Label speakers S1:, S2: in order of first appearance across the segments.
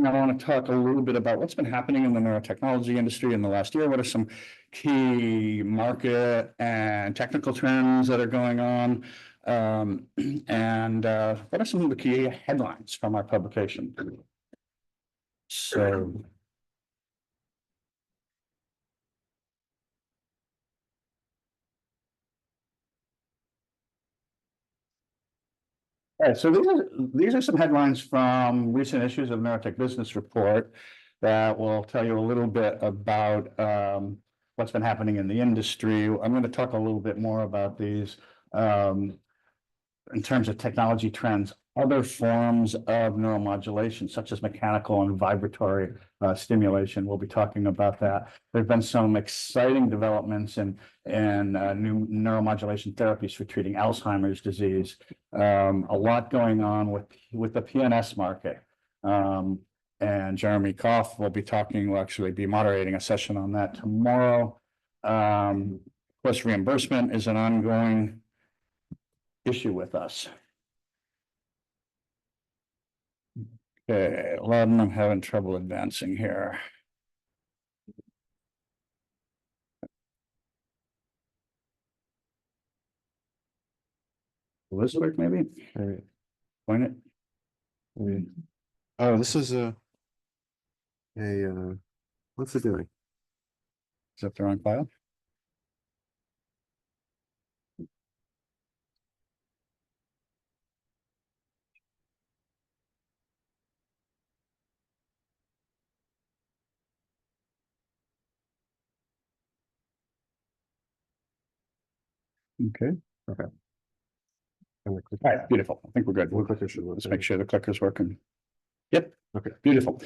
S1: I want to talk a little bit about what's been happening in the neurotechnology industry in the last year. What are some key market and technical trends that are going on? And what are some of the key headlines from our publication? So, all right, so these are some headlines from recent issues of Neurotech Business Report that will tell you a little bit about what's been happening in the industry. I'm going to talk a little bit more about these in terms of technology trends, other forms of neuromodulation, such as mechanical and vibratory stimulation. We'll be talking about that. There have been some exciting developments in new neuromodulation therapies for treating Alzheimer's disease. A lot going on with the PNS market. And Jeremy Koff will actually be moderating a session on that tomorrow. Of course, reimbursement is an ongoing issue with us. Okay, a lot of them I'm having trouble advancing here. Will this work maybe?
S2: All right.
S1: Point it.
S2: Wait. Oh, this is a what's it doing?
S1: Is that the wrong file? Okay.
S2: Okay.
S1: All right, beautiful. I think we're good.
S2: One clicker should work.
S1: Let's make sure the clicker's working. Yep.
S2: Okay.
S1: Beautiful.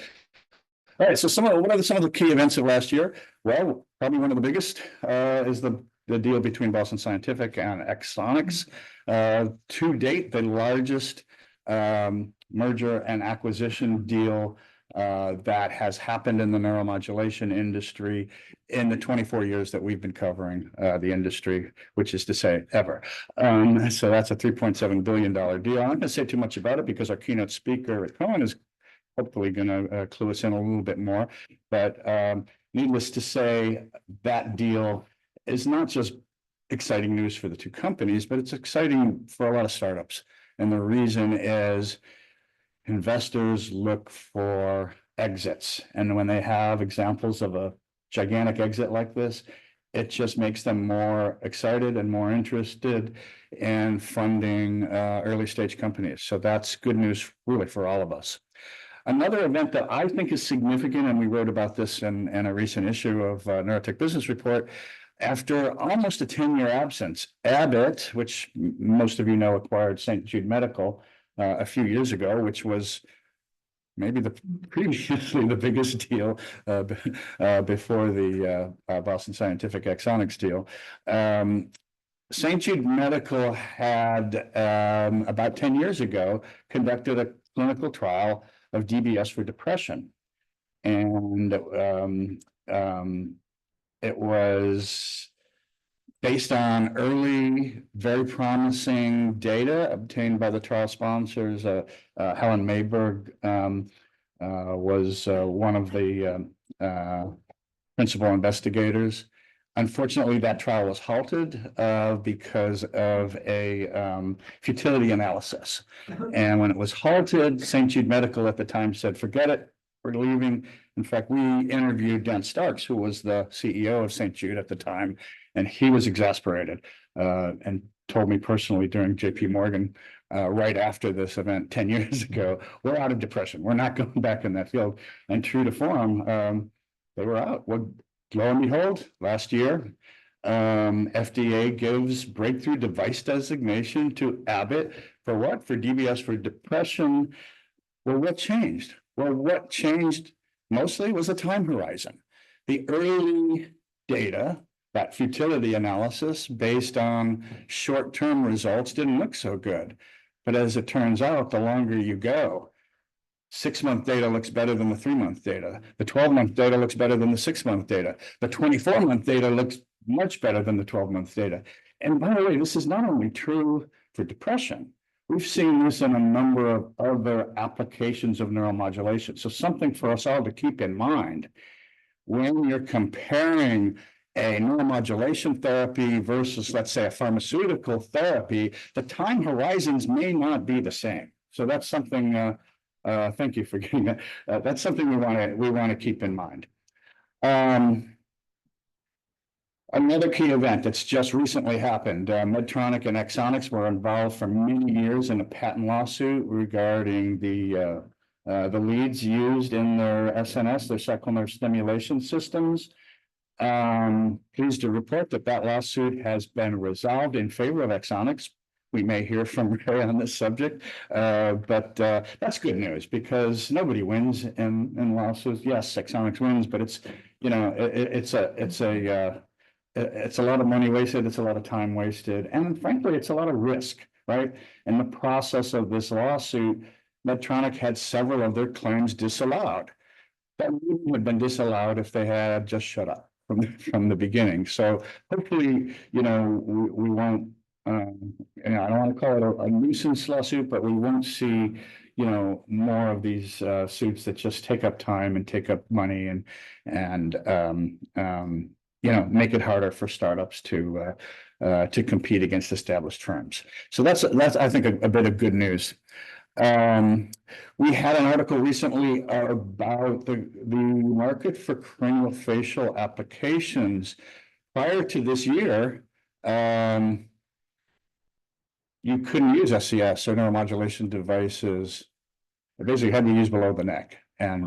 S1: All right. So what are some of the key events of last year? Well, probably one of the biggest is the deal between Boston Scientific and Exonics. To date, the largest merger and acquisition deal that has happened in the neuromodulation industry in the 24 years that we've been covering the industry, which is to say ever. So that's a $3.7 billion deal. I'm not going to say too much about it because our keynote speaker at Cohen is hopefully going to clue us in a little bit more. But needless to say, that deal is not just exciting news for the two companies, but it's exciting for a lot of startups. And the reason is investors look for exits. And when they have examples of a gigantic exit like this, it just makes them more excited and more interested in funding early stage companies. So that's good news really for all of us. Another event that I think is significant, and we wrote about this in a recent issue of Neurotech Business Report, after almost a 10-year absence, Abbott, which most of you know acquired St. Jude Medical a few years ago, which was maybe previously the biggest deal before the Boston Scientific Exonics deal. St. Jude Medical had about 10 years ago conducted a clinical trial of DBS for depression. And it was based on early, very promising data obtained by the trial sponsors. Helen Mayberg was one of the principal investigators. Unfortunately, that trial was halted because of a futility analysis. And when it was halted, St. Jude Medical at the time said, forget it, we're leaving. In fact, we interviewed Dan Starks, who was the CEO of St. Jude at the time, and he was exasperated and told me personally during JP Morgan right after this event 10 years ago, we're out of depression. We're not going back in that field. And true to form, they were out. Well, lo and behold, last year, FDA gives breakthrough device designation to Abbott for what? For DBS for depression. Well, what changed? Well, what changed mostly was the time horizon. The early data, that futility analysis based on short-term results didn't look so good. But as it turns out, the longer you go, 6-month data looks better than the 3-month data. The 12-month data looks better than the 6-month data. The 24-month data looks much better than the 12-month data. And by the way, this is not only true for depression. we've seen this in a number of other applications of neuromodulation. So something for us all to keep in mind when you're comparing a neuromodulation therapy versus, let's say, a pharmaceutical therapy, the time horizons may not be the same. So that's something, thank you for getting that. That's something we want to keep in mind. Another key event that's just recently happened, Medtronic and Axonics were involved for many years in a patent lawsuit regarding the leads used in their SNS, their sacral nerve stimulation systems. Pleased to report that that lawsuit has been resolved in favor of Axonics. We may hear from Ray on this subject, but that's good news because nobody wins in lawsuits. Yes, Axonics wins, but it's, you know, it's a lot of money wasted, it's a lot of time wasted, and frankly, it's a lot of risk, right? In the process of this lawsuit, Medtronic had several of their claims disallowed. That wouldn't have been disallowed if they had just shut up from the beginning. So hopefully, you know, we won't, I don't want to call it a nuisance lawsuit, but we won't see, you know, more of these suits that just take up time and take up money and you know, make it harder for startups to compete against established firms. So that's I think a bit of good news. We had an article recently about the market for craniofacial applications. Prior to this year, you couldn't use SCS or neuromodulation devices. It basically had to be used below the neck and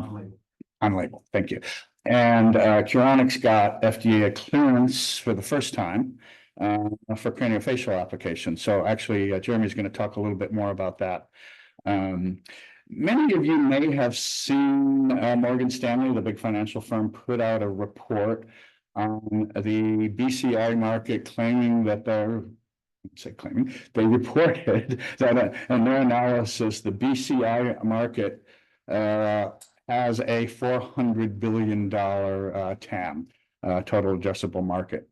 S1: on label. Thank you. And Curonics got FDA clearance for the first time for craniofacial applications. So actually, Jeremy's going to talk a little bit more about that. Many of you may have seen Morgan Stanley, the big financial firm, put out a report on the BCI market claiming that they reported that in their analysis, the BCI market has a $400 billion TAM, total addressable market.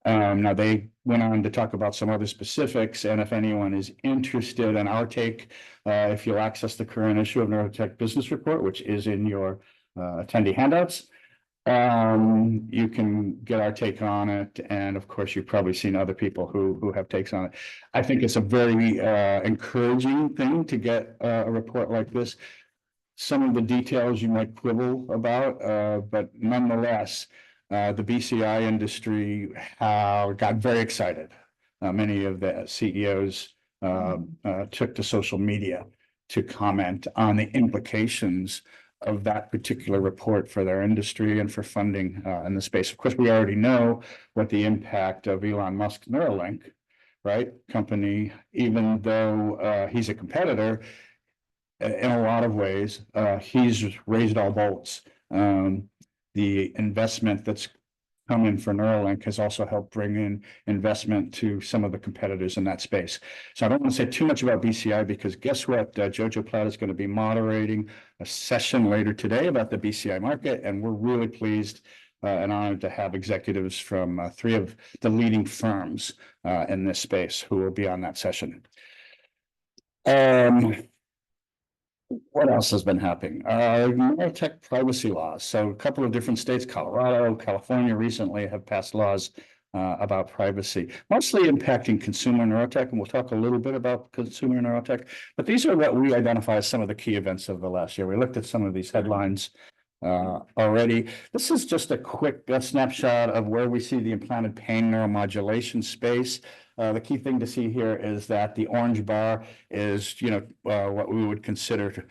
S1: Now they went on to talk about some other specifics, and if anyone is interested in our take, if you'll access the current issue of Neurotech Business Report, which is in your attendee handouts, you can get our take on it. And of course, you've probably seen other people who have takes on it. I think it's a very encouraging thing to get a report like this. Some of the details you might quibble about, but nonetheless, the BCI industry got very excited. Many of the CEOs took to social media to comment on the implications of that particular report for their industry and for funding in the space. Of course, we already know what the impact of Elon Musk's Neuralink, right, company, even though he's a competitor, in a lot of ways, he's raised all boats. The investment that's come in for Neuralink has also helped bring in investment to some of the competitors in that space. So I don't want to say too much about BCI because guess what? Jojo Platt is going to be moderating a session later today about the BCI market, and we're really pleased and honored to have executives from 3 of the leading firms in this space who will be on that session. What else has been happening? Neurotech privacy laws. So a couple of different states, Colorado, California recently have passed laws about privacy, mostly impacting consumer neurotech. And we'll talk a little bit about consumer neurotech, but these are what we identify as some of the key events of the last year. We looked at some of these headlines already. This is just a quick snapshot of where we see the implanted pain neuromodulation space. The key thing to see here is that the orange bar is, you know, what we would consider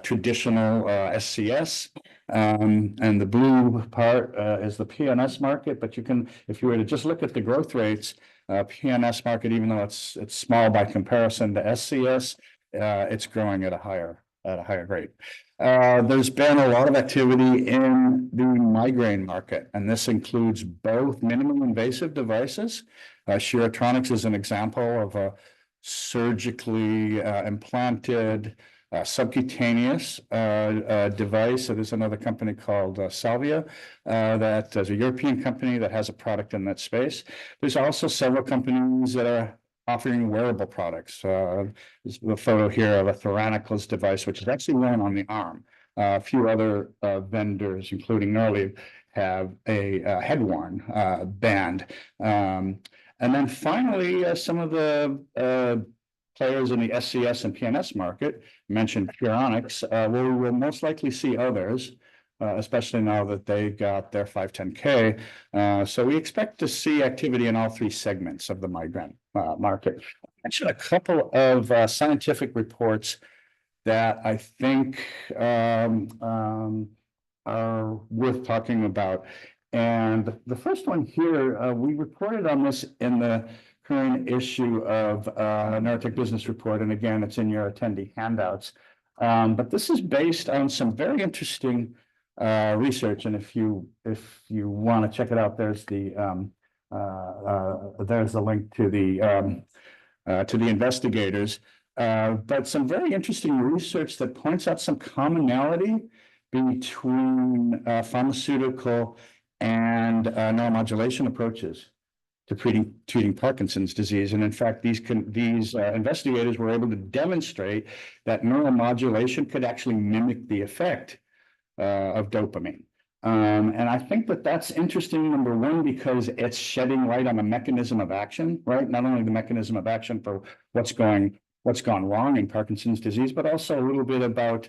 S1: traditional SCS, and the blue part is the PNS market. But you can, if you were to just look at the growth rates, PNS market, even though it's small by comparison to SCS, it's growing at a higher rate. There's been a lot of activity in the migraine market, and this includes both minimally invasive devices. Sheeratronics is an example of a surgically implanted subcutaneous device. So there's another company called Salvia that is a European company that has a product in that space. There's also several companies that are offering wearable products. There's a photo here of a Theranicals device, which is actually worn on the arm. A few other vendors, including Neuralink, have a head-worn band. And then finally, some of the players in the SCS and PNS market, mentioned Puronics, we will most likely see others, especially now that they got their 510K. So we expect to see activity in all three segments of the migraine market. I mentioned a couple of scientific reports that I think are worth talking about. And the first one here, we reported on this in the current issue of Neurotech Business Report, and again, it's in your attendee handouts. But this is based on some very interesting research, and if you want to check it out, there's the link to the investigators. But some very interesting research that points out some commonality between pharmaceutical and neuromodulation approaches to treating Parkinson's disease. And in fact, these investigators were able to demonstrate that neuromodulation could actually mimic the effect of dopamine. And I think that that's interesting, number one, because it's shedding light on the mechanism of action, right? Not only the mechanism of action for what's gone wrong in Parkinson's disease, but also a little bit about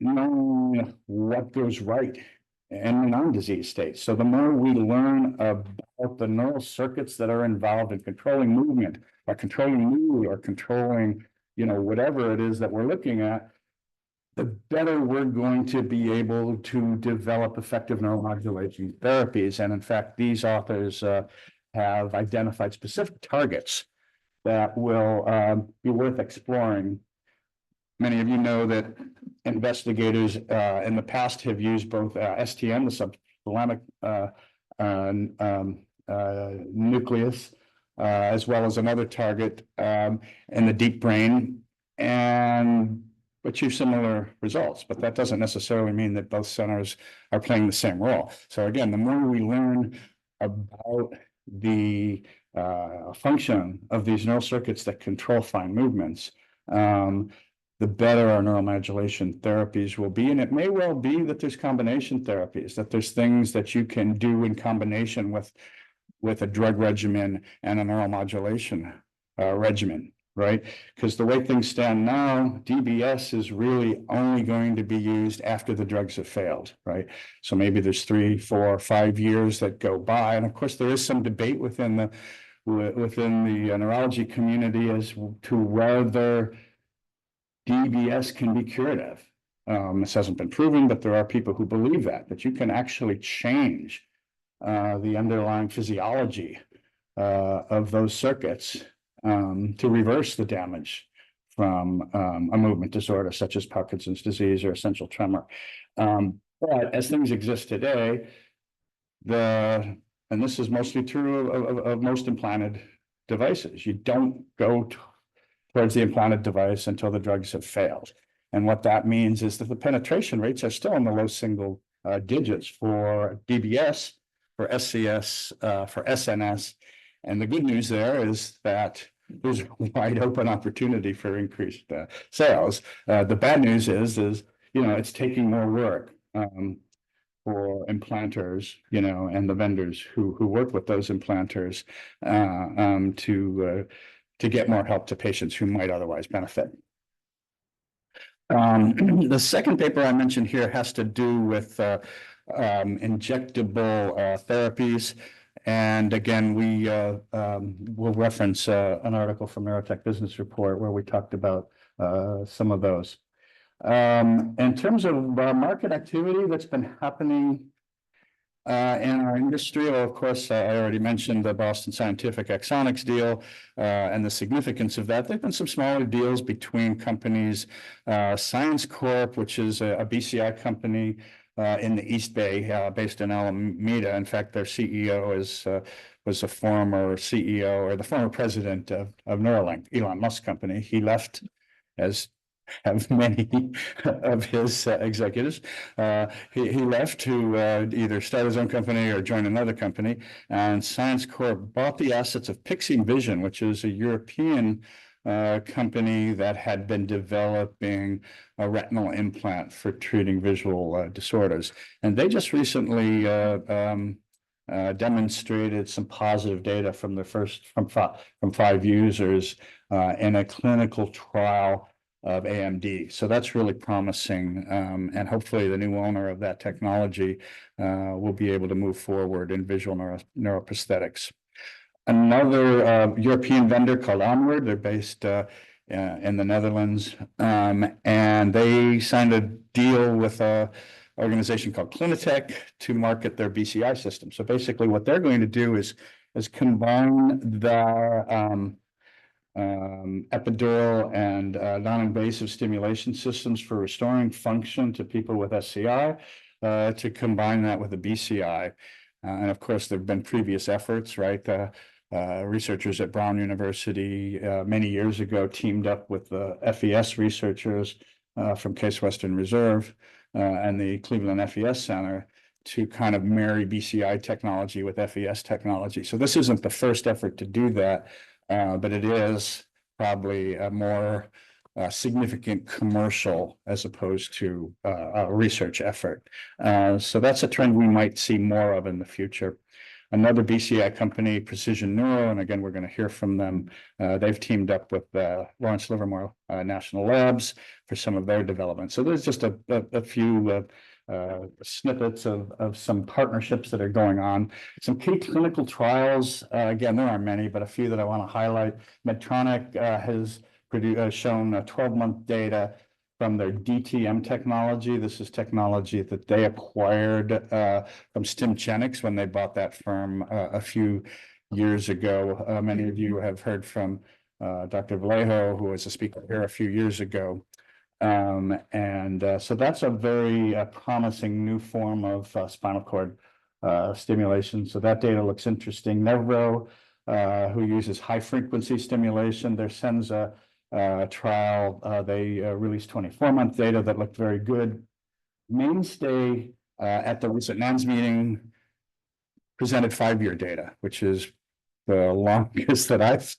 S1: knowing what goes right in the non-disease state. So the more we learn about the neural circuits that are involved in controlling movement, or controlling mood, or controlling, whatever it is that we're looking at, the better we're going to be able to develop effective neuromodulation therapies. And in fact, these authors have identified specific targets that will be worth exploring. Many of you know that investigators in the past have used both STM, the subthalamic nucleus, as well as another target in the deep brain, and achieve similar results. But that doesn't necessarily mean that both centers are playing the same role. So again, the more we learn about the function of these neural circuits that control fine movements, the better our neuromodulation therapies will be. And it may well be that there's combination therapies, that there's things that you can do in combination with a drug regimen and a neuromodulation regimen, right? Because the way things stand now, DBS is really only going to be used after the drugs have failed, right? So maybe there's 3, 4, 5 years that go by. And of course, there is some debate within the neurology community as to whether DBS can be curative. This hasn't been proven, but there are people who believe that you can actually change the underlying physiology of those circuits to reverse the damage from a movement disorder such as Parkinson's disease or essential tremor. But as things exist today, and this is mostly true of most implanted devices, you don't go towards the implanted device until the drugs have failed. And what that means is that the penetration rates are still in the low single digits for DBS, for SCS, for SNS. And the good news there is that there's a wide open opportunity for increased sales. The bad news is it's taking more work for implanters, and the vendors who work with those implanters to get more help to patients who might otherwise benefit. The second paper I mentioned here has to do with injectable therapies. And again, we will reference an article from Neurotech Business Report where we talked about some of those. In terms of market activity that's been happening in our industry, well, of course, I already mentioned the Boston Scientific Axonics deal and the significance of that. There have been some smaller deals between companies, Science Corp, which is a BCI company in the East Bay, based in Alameda. In fact, their CEO was a former CEO or the former president of Neuralink, Elon Musk's company. He left as have many of his executives. He left to either start his own company or join another company. And Science Corp bought the assets of Pixie Vision, which is a European company that had been developing a retinal implant for treating visual disorders. And they just recently demonstrated some positive data from the first from 5 users in a clinical trial of AMD. So that's really promising. And hopefully the new owner of that technology will be able to move forward in visual neuroprosthetics. Another European vendor called Onward, they're based in the Netherlands, and they signed a deal with a organization called Clinitech to market their BCI system. So basically what they're going to do is combine their epidural and non-invasive stimulation systems for restoring function to people with SCI, to combine that with a BCI. And of course, there have been previous efforts, right? Researchers at Brown University many years ago teamed up with the FES researchers from Case Western Reserve and the Cleveland FES Center to kind of marry BCI technology with FES technology. So this isn't the first effort to do that, but it is probably a more significant commercial as opposed to a research effort. So that's a trend we might see more of in the future. Another BCI company, Precision Neuro, and again, we're going to hear from them. They've teamed up with Lawrence Livermore National Labs for some of their development. So there's just a few snippets of some partnerships that are going on. Some key clinical trials, again, there aren't many, but a few that I want to highlight. Medtronic has shown 12-month data from their DTM technology. This is technology that they acquired from Stimgenics when they bought that firm a few years ago. Many of you have heard from Dr. Vallejo, who was a speaker here a few years ago. So that's a very promising new form of spinal cord stimulation. So that data looks interesting. Nevro, who uses high frequency stimulation, their Senza trial, they released 24-month data that looked very good. Mainstay at the recent NANS meeting presented 5-year data, which is the longest that I've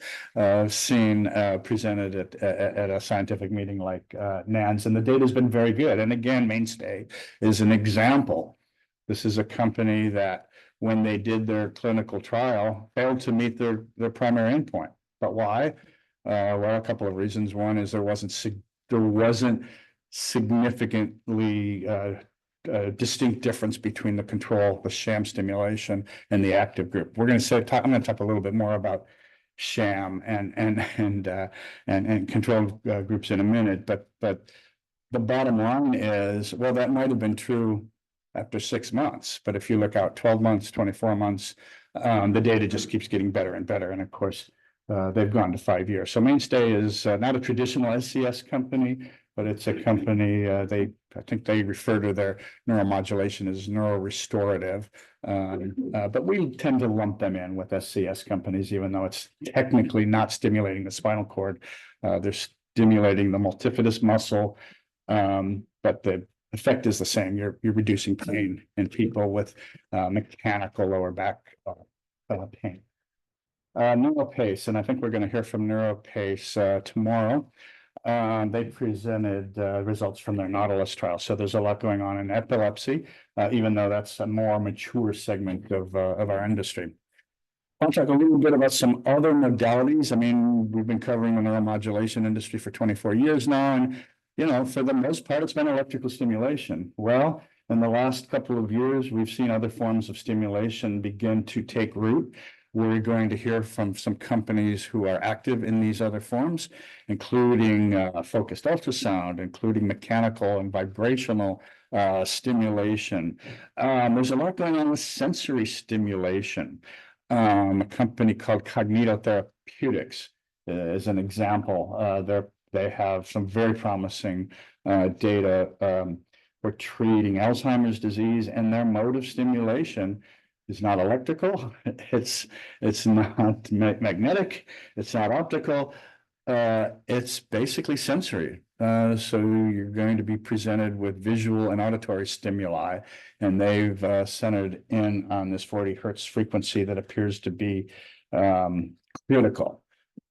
S1: seen presented at a scientific meeting like NANS, and the data has been very good. And again, Mainstay is an example. This is a company that, when they did their clinical trial, failed to meet their primary endpoint. But why? Well, a couple of reasons. One is there wasn't significantly distinct difference between the control, the sham stimulation, and the active group. We're going to I'm going to talk a little bit more about sham and control groups in a minute. But the bottom line is, well, that might have been true after 6 months, but if you look out 12 months, 24 months, the data just keeps getting better and better. And of course, they've gone to 5 years. So Mainstay is not a traditional SCS company, but it's a company, I think they refer to their neuromodulation as neurorestorative. But we tend to lump them in with SCS companies, even though it's technically not stimulating the spinal cord. They're stimulating the multifidus muscle, but the effect is the same. You're reducing pain in people with mechanical lower back pain. NeuroPace, and I think we're going to hear from NeuroPace tomorrow. They presented results from their Nautilus trial. So there's a lot going on in epilepsy, even though that's a more mature segment of our industry. I'll talk a little bit about some other modalities. I mean, we've been covering the neuromodulation industry for 24 years now, and for the most part, it's been electrical stimulation. Well, in the last couple of years, we've seen other forms of stimulation begin to take root. We're going to hear from some companies who are active in these other forms, including focused ultrasound, including mechanical and vibrational stimulation. There's a lot going on with sensory stimulation. A company called Cognito Therapeutics is an example. They have some very promising data for treating Alzheimer's disease, and their mode of stimulation is not electrical, it's not magnetic, it's not optical. It's basically sensory. So you're going to be presented with visual and auditory stimuli, and they've centered in on this 40 hertz frequency that appears to be critical.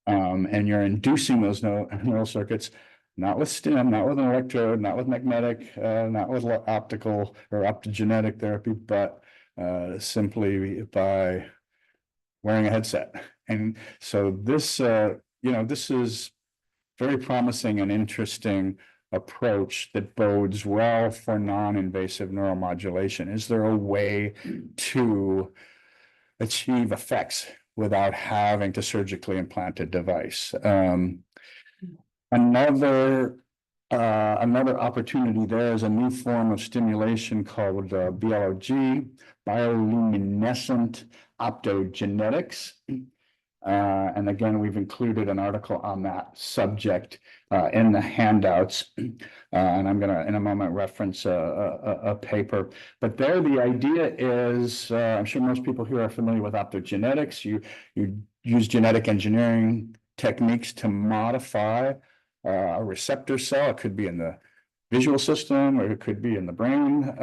S1: And you're inducing those neural circuits, not with stim, not with an electrode, not with magnetic, not with optical or optogenetic therapy, but simply by wearing a headset. And so this, this is very promising and interesting approach that bodes well for non-invasive neuromodulation. Is there a way to achieve effects without having to surgically implant a device? Another opportunity there is a new form of stimulation called BLOG, bioluminescent optogenetics. And again, we've included an article on that subject in the handouts. And I'm going to, in a moment, reference a paper. But there, the idea is, I'm sure most people here are familiar with optogenetics. You use genetic engineering techniques to modify a receptor cell. It could be in the visual system, or it could be in the brain,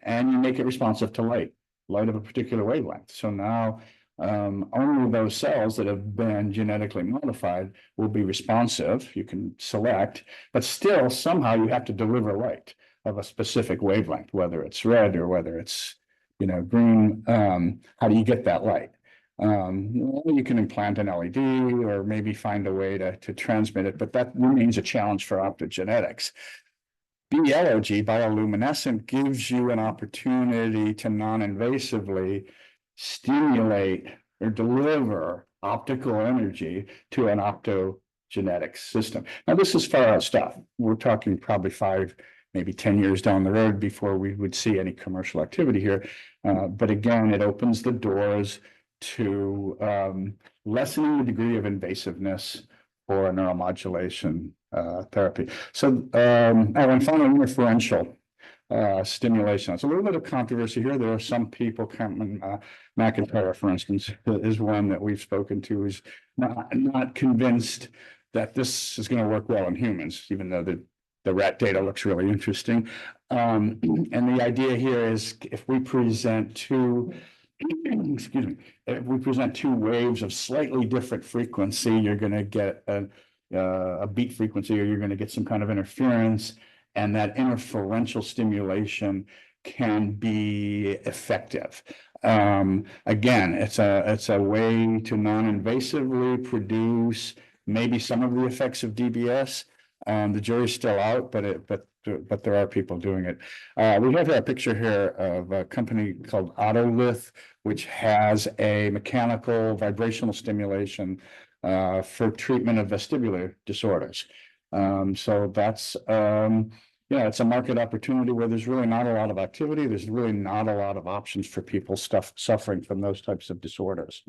S1: and you make it responsive to light of a particular wavelength. So now only those cells that have been genetically modified will be responsive. You can select, but still somehow you have to deliver light of a specific wavelength, whether it's red or whether it's, green. How do you get that light? You can implant an LED or maybe find a way to transmit it, but that remains a challenge for optogenetics. BLOG, bioluminescent, gives you an opportunity to non-invasively stimulate or deliver optical energy to an optogenetic system. Now, this is far out stuff. We're talking probably 5, maybe 10 years down the road before we would see any commercial activity here. But again, it opens the doors to lessening the degree of invasiveness for a neuromodulation therapy. So, and finally, interferential stimulation. It's a little bit of controversy here. There are some people, McIntyre, for instance, is one that we've spoken to, who's not convinced that this is going to work well in humans, even though the rat data looks really interesting. And the idea here is if we present two waves of slightly different frequency, you're going to get a beat frequency, or you're going to get some kind of interference, and that interferential stimulation can be effective. Again, it's a way to non-invasively produce maybe some of the effects of DBS. The jury's still out, but there are people doing it. We have a picture here of a company called Autolith, which has a mechanical vibrational stimulation for treatment of vestibular disorders. So that's it's a market opportunity where there's really not a lot of activity. There's really not a lot of options for people suffering from those types of disorders.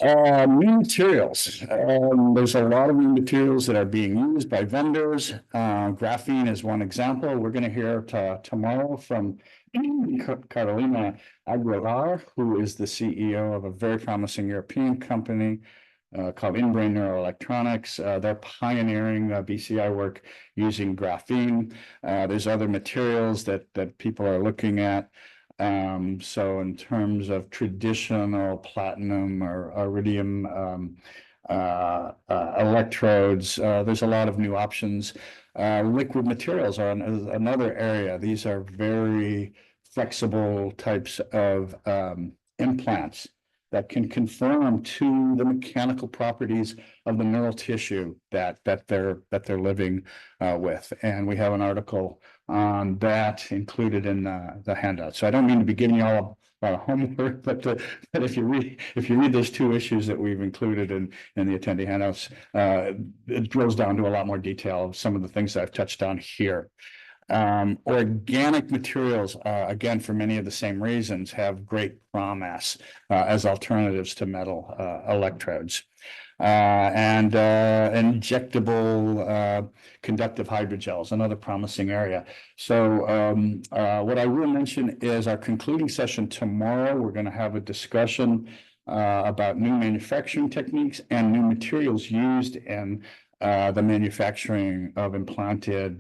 S1: New materials. There's a lot of new materials that are being used by vendors. Graphene is one example. We're going to hear tomorrow from Carolina Aguilar, who is the CEO of a very promising European company called In-Brain Neuroelectronics. They're pioneering BCI work using graphene. There's other materials that people are looking at. So in terms of traditional platinum or iridium electrodes, there's a lot of new options. Liquid materials are another area. These are very flexible types of implants that can conform to the mechanical properties of the neural tissue that they're living with. And we have an article on that included in the handout. So I don't mean to be giving you all a lot of homework, but if you read those 2 issues that we've included in the attendee handouts, it drills down to a lot more detail of some of the things that I've touched on here. Organic materials, again, for many of the same reasons, have great promise as alternatives to metal electrodes. And injectable conductive hydrogels, another promising area. So what I will mention is our concluding session tomorrow. We're going to have a discussion about new manufacturing techniques and new materials used in the manufacturing of implanted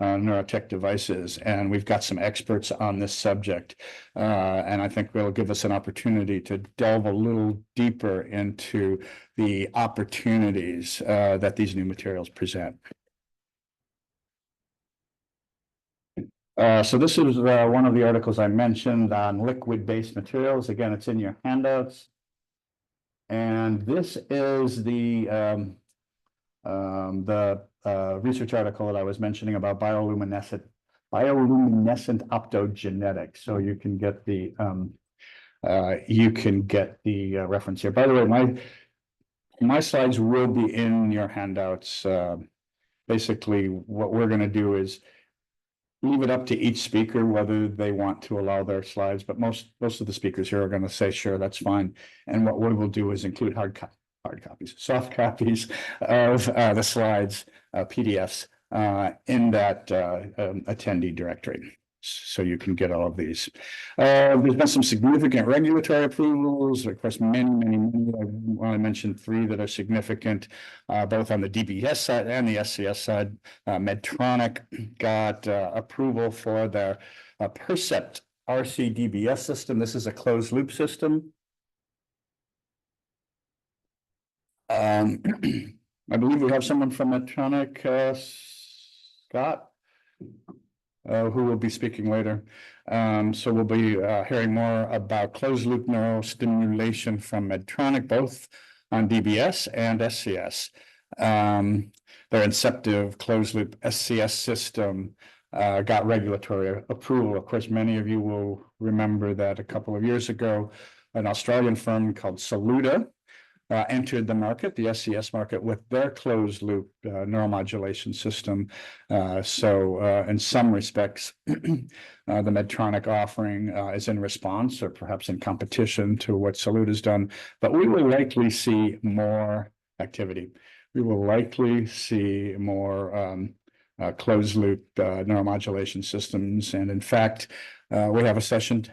S1: neurotech devices. And we've got some experts on this subject. And I think will give us an opportunity to delve a little deeper into the opportunities that these new materials present. So this is one of the articles I mentioned on liquid-based materials. Again, it's in your handouts. And this is the research article that I was mentioning about bioluminescent optogenetics. So you can get the reference here. By the way, my slides will be in your handouts. Basically, what we're going to do is leave it up to each speaker whether they want to allow their slides, but most of the speakers here are going to say, sure, that's fine. And what we will do is include soft copies of the slides, PDFs, in that attendee directory. So you can get all of these. There's been some significant regulatory approvals. Of course, many. I want to mention 3 that are significant, both on the DBS side and the SCS side. Medtronic got approval for their Percept RC-DBS system. This is a closed loop system. I believe we have someone from Medtronic, Scott, who will be speaking later. So we'll be hearing more about closed loop neurostimulation from Medtronic, both on DBS and SCS. Their Inceptive closed loop SCS system got regulatory approval. Of course, many of you will remember that a couple of years ago, an Australian firm called Saluda entered the market, the SCS market, with their closed loop neuromodulation system. So in some respects, the Medtronic offering is in response or perhaps in competition to what Salute has done, but we will likely see more activity. We will likely see more closed loop neuromodulation systems. And in fact, we have a session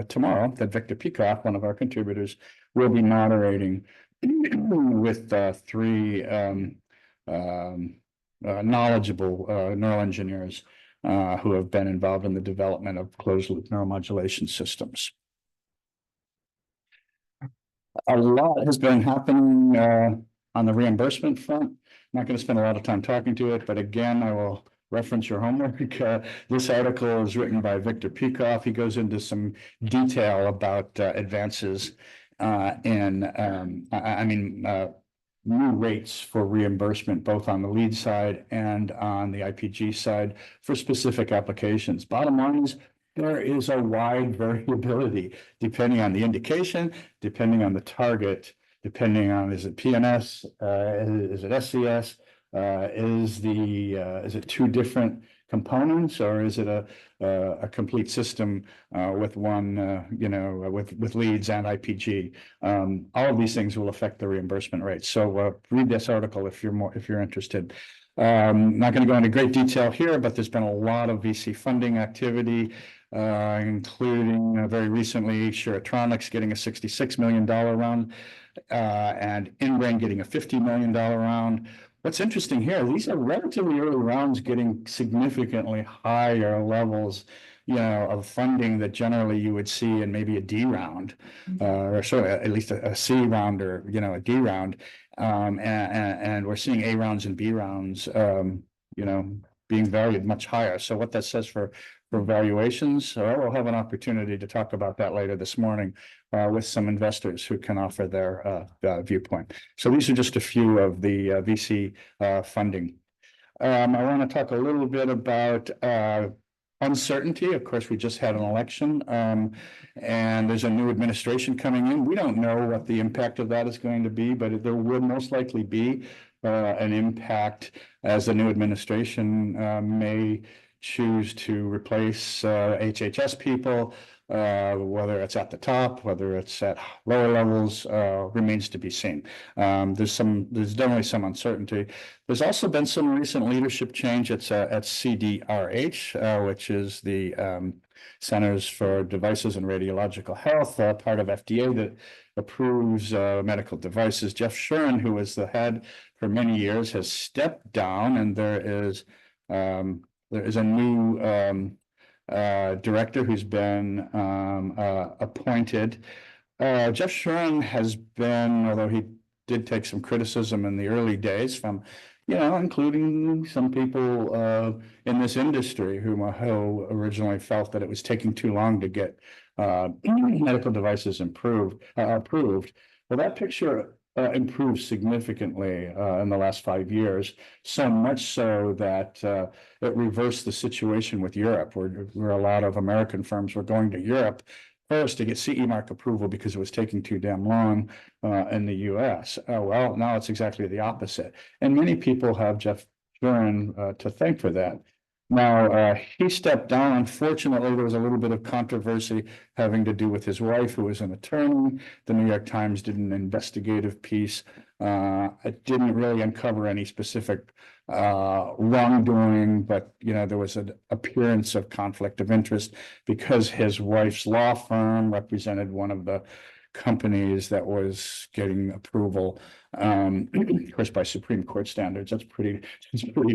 S1: tomorrow that Victor Peacock, one of our contributors, will be moderating with 3 knowledgeable neural engineers who have been involved in the development of closed loop neuromodulation systems. A lot has been happening on the reimbursement front. I'm not going to spend a lot of time talking to it, but again, I will reference your homework. This article is written by Victor Peacock. He goes into some detail about advances new rates for reimbursement, both on the lead side and on the IPG side for specific applications. Bottom line is there is a wide variability depending on the indication, depending on the target, depending on, is it PNS, is it SCS, is it 2 different components, or is it a complete system with one, with leads and IPG? All of these things will affect the reimbursement rate. So read this article if you're interested. Not going to go into great detail here, but there's been a lot of VC funding activity, including very recently Sheratronics getting a $66 million round, and InBrain getting a $50 million round. What's interesting here, these are relatively early rounds getting significantly higher levels, of funding that generally you would see in maybe a D round, or sort of at least a C round or, a D round. And we're seeing A rounds and B rounds, being valued much higher. So what that says for valuations, we'll have an opportunity to talk about that later this morning with some investors who can offer their viewpoint. So these are just a few of the VC funding. I want to talk a little bit about uncertainty. Of course, we just had an election, and there's a new administration coming in. We don't know what the impact of that is going to be, but there will most likely be an impact as the new administration may choose to replace HHS people, whether it's at the top, whether it's at lower levels, remains to be seen. There's definitely some uncertainty. There's also been some recent leadership change at CDRH, which is the Centers for Devices and Radiological Health, part of FDA that approves medical devices. Jeff Shuren, who was the head for many years, has stepped down, and there is a new director who's been appointed. Jeff Shuren has been, although he did take some criticism in the early days from, including some people in this industry who originally felt that it was taking too long to get medical devices approved. Well, that picture improved significantly in the last 5 years, so much so that it reversed the situation with Europe, where a lot of American firms were going to Europe first to get CE mark approval because it was taking too damn long in the US. Well, now it's exactly the opposite. And many people have Jeff Shuren to thank for that. Now, he stepped down. Unfortunately, there was a little bit of controversy having to do with his wife, who was an attorney. The New York Times did an investigative piece. It didn't really uncover any specific wrongdoing, but there was an appearance of conflict of interest because his wife's law firm represented one of the companies that was getting approval, of course, by Supreme Court standards. That's pretty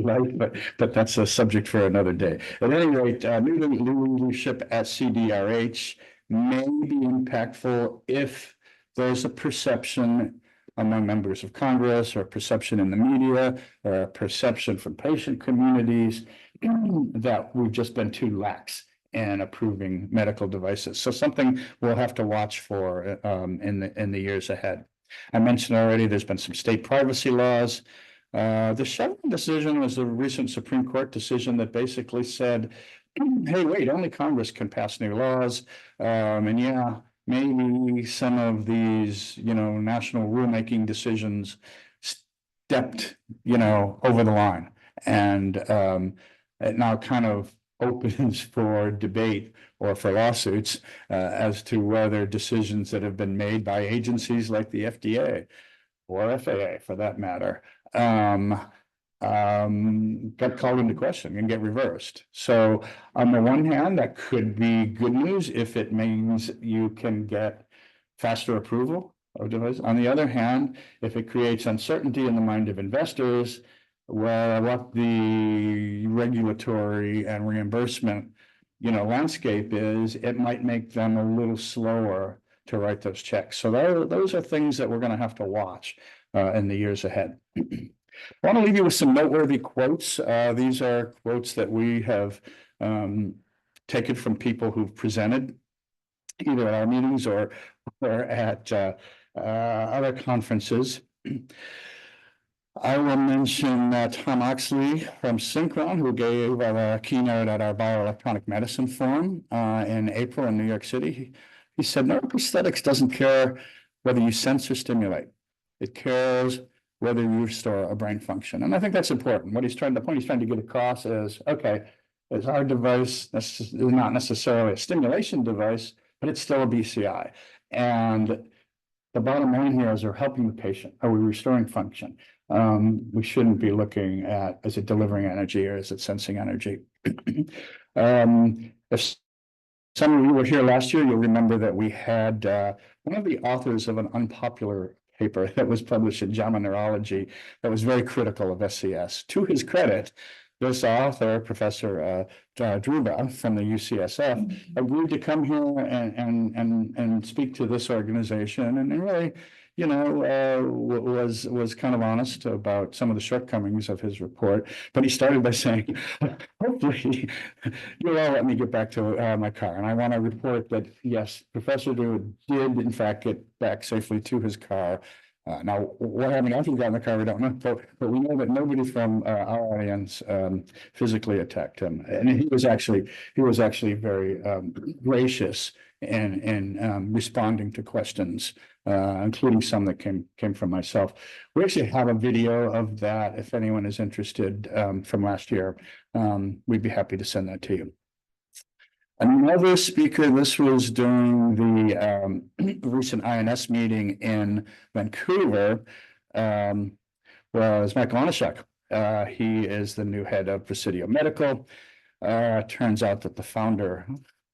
S1: light, but that's a subject for another day. At any rate, new leadership at CDRH may be impactful if there's a perception among members of Congress, or a perception in the media, or a perception from patient communities that we've just been too lax in approving medical devices. So something we'll have to watch for in the years ahead. I mentioned already there's been some state privacy laws. The Chevron decision was a recent Supreme Court decision that basically said, hey, wait, only Congress can pass new laws. And yeah, maybe some of these, national rulemaking decisions stepped, over the line. And it now kind of opens for debate or for lawsuits as to whether decisions that have been made by agencies like the FDA or FAA, for that matter, get called into question and get reversed. So on the one hand, that could be good news if it means you can get faster approval of devices. On the other hand, if it creates uncertainty in the mind of investors, well, what the regulatory and reimbursement, landscape is, it might make them a little slower to write those checks. So those are things that we're going to have to watch in the years ahead. I want to leave you with some noteworthy quotes. These are quotes that we have taken from people who've presented either at our meetings or at other conferences. I will mention Tom Oxley from Synchron, who gave a keynote at our bioelectronic medicine forum in April in New York City. He said, neuroprosthetics doesn't care whether you sense or stimulate. It cares whether you restore a brain function. And I think that's important. The point he's trying to get across is, okay, is our device not necessarily a stimulation device, but it's still a BCI. And the bottom line here is we're helping the patient. Are we restoring function? We shouldn't be looking at, is it delivering energy or is it sensing energy? If some of you were here last year, you'll remember that we had one of the authors of an unpopular paper that was published in JAMA Neurology that was very critical of SCS. To his credit, this author, Professor Druva from the UCSF, agreed to come here and speak to this organization, and really, was kind of honest about some of the shortcomings of his report. But he started by saying, hopefully you'll all let me get back to my car. And I want to report that, yes, Professor Druva did in fact get back safely to his car. Now, what happened after he got in the car, we don't know, but we know that nobody from our audience physically attacked him, and he was actually very gracious in responding to questions, including some that came from myself. We actually have a video of that if anyone is interested from last year. We'd be happy to send that to you. Another speaker, this was during the recent INS meeting in Vancouver, was Michael Onishek. He is the new head of Presidio Medical. Turns out that the founder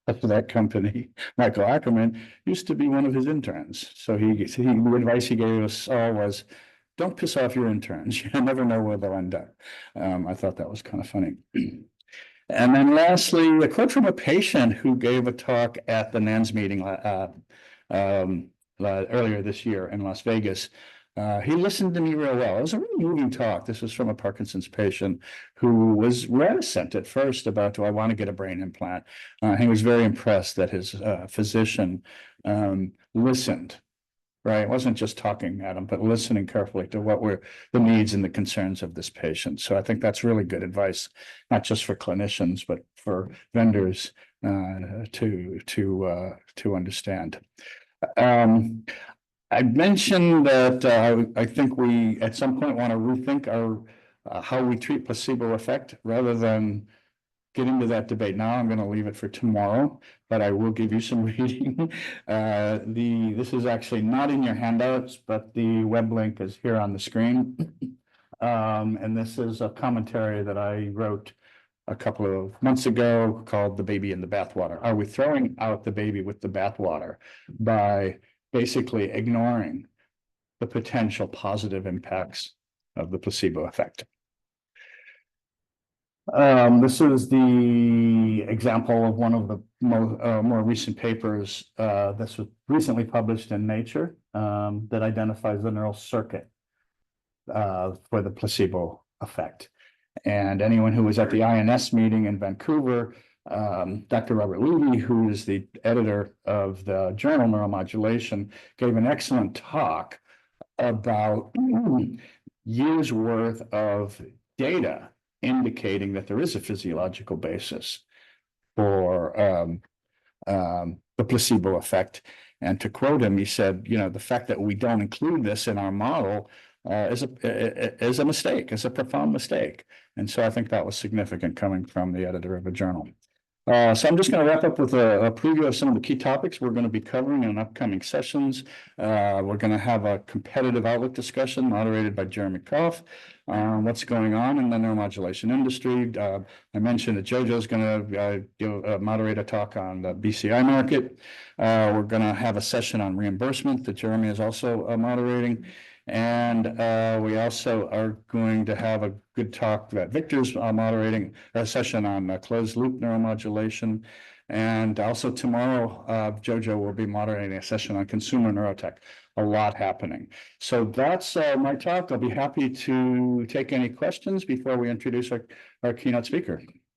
S1: of that company, Michael Ackerman, used to be one of his interns. So the advice he gave us all was, don't piss off your interns. You never know where they'll end up. I thought that was kind of funny. And then lastly, a quote from a patient who gave a talk at the NANS meeting earlier this year in Las Vegas. He listened to me real well. It was a really moving talk. This was from a Parkinson's patient who was reticent at first about, do I want to get a brain implant? He was very impressed that his physician listened. Right, it wasn't just talking at him, but listening carefully to what were the needs and the concerns of this patient. So I think that's really good advice, not just for clinicians, but for vendors to understand. I mentioned that I think we at some point want to rethink our how we treat placebo effect rather than get into that debate now. I'm going to leave it for tomorrow, but I will give you some reading. This is actually not in your handouts, but the web link is here on the screen. And this is a commentary that I wrote a couple of months ago called "The Baby in the Bathwater." Are we throwing out the baby with the bathwater by basically ignoring the potential positive impacts of the placebo effect? This is the example of one of the more recent papers this was recently published in Nature that identifies the neural circuit for the placebo effect. And anyone who was at the INS meeting in Vancouver, Dr. Robert Levy, who is the editor of the journal Neuromodulation, gave an excellent talk about years worth of data indicating that there is a physiological basis for the placebo effect. And to quote him, he said, you know, the fact that we don't include this in our model is a mistake, is a profound mistake. And so I think that was significant coming from the editor of a journal. So I'm just going to wrap up with a preview of some of the key topics we're going to be covering in upcoming sessions. We're going to have a competitive outlook discussion moderated by Jeremy Koff on what's going on in the neuromodulation industry. I mentioned that JoJo's going to moderate a talk on the BCI market. We're going to have a session on reimbursement that Jeremy is also moderating. And we also are going to have a good talk that Victor's moderating a session on closed loop neuromodulation. And also tomorrow, JoJo will be moderating a session on consumer neurotech. A lot happening. So that's my talk. I'll be happy to take any questions before we introduce our keynote speaker.